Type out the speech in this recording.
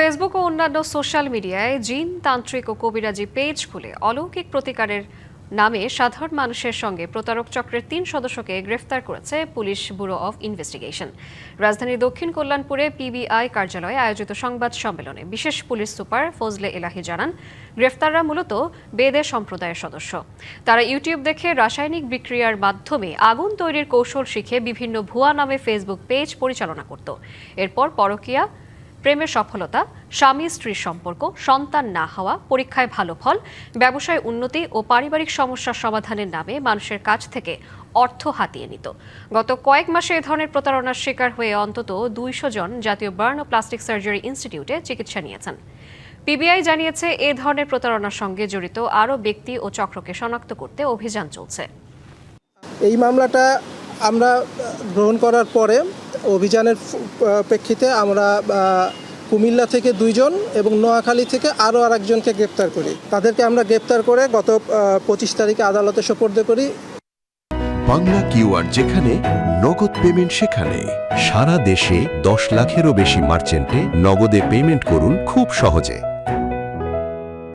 Facebook ও অন্যান্য social মিডিয়ায় জিন তান্ত্রিক ও কবিরাজি পেজ খুলে অলৌকিক প্রতিকারের নামে সাধারণ মানুষের সঙ্গে প্রতারক চক্রের ৩ সদস্যকে গ্রেফতার করেছে পুলিশ ব্যুরো অব ইনভেস্টিগেশন। রাজধানীর দক্ষিণ কল্যাণপুরে পিবিআই কার্যালয়ে আয়োজিত সংবাদ সম্মেলনে বিশেষ পুলিশ সুপার ফজলে এলাহি জানান, গ্রেফতাররা মূলত বেদে সম্প্রদায়ের সদস্য। তারা ইউটিউব দেখে রাসায়নিক বিক্রিয়ার মাধ্যমে আগুন তৈরির কৌশল শিখে বিভিন্ন ভুয়া নামে ফেসবুক পেজ পরিচালনা করত। এরপর পরকীয়া, প্রেমের সফলতা, স্বামী স্ত্রীর সম্পর্ক, সন্তান না হওয়া, পরীক্ষায় ভালো ফল, ব্যবসায় উন্নতি ও পারিবারিক সমস্যার সমাধানের নামে মানুষের কাছ থেকে অর্থ হাতিয়ে নিত। গত কয়েক মাসে এ ধরনের প্রতারণার শিকার হয়ে অন্তত ২০০ জন জাতীয় বার্ন ও প্লাস্টিক সার্জারি ইনস্টিটিউটে চিকিৎসা নিয়েছেন। পিবিআই জানিয়েছে, এ ধরনের প্রতারণার সঙ্গে জড়িত আরও ব্যক্তি ও চক্রকে শনাক্ত করতে অভিযান চলছে। এই মামলাটা আমরা গ্রহণ করার পরে অভিযানের প্রেক্ষিতে আমরা কুমিল্লা থেকে ২ জন এবং নোয়াখালী থেকে আরও আরেকজনকে গ্রেপ্তার করি। তাদেরকে আমরা গ্রেপ্তার করে গত ২৫ তারিখে আদালতে সোপর্দ করি। বাংলা কিউআর যেখানে নগদ পেমেন্ট সেখানে। সারা দেশে ১০ লাখেরও বেশি মার্চেন্টে নগদে পেমেন্ট করুন খুব সহজে।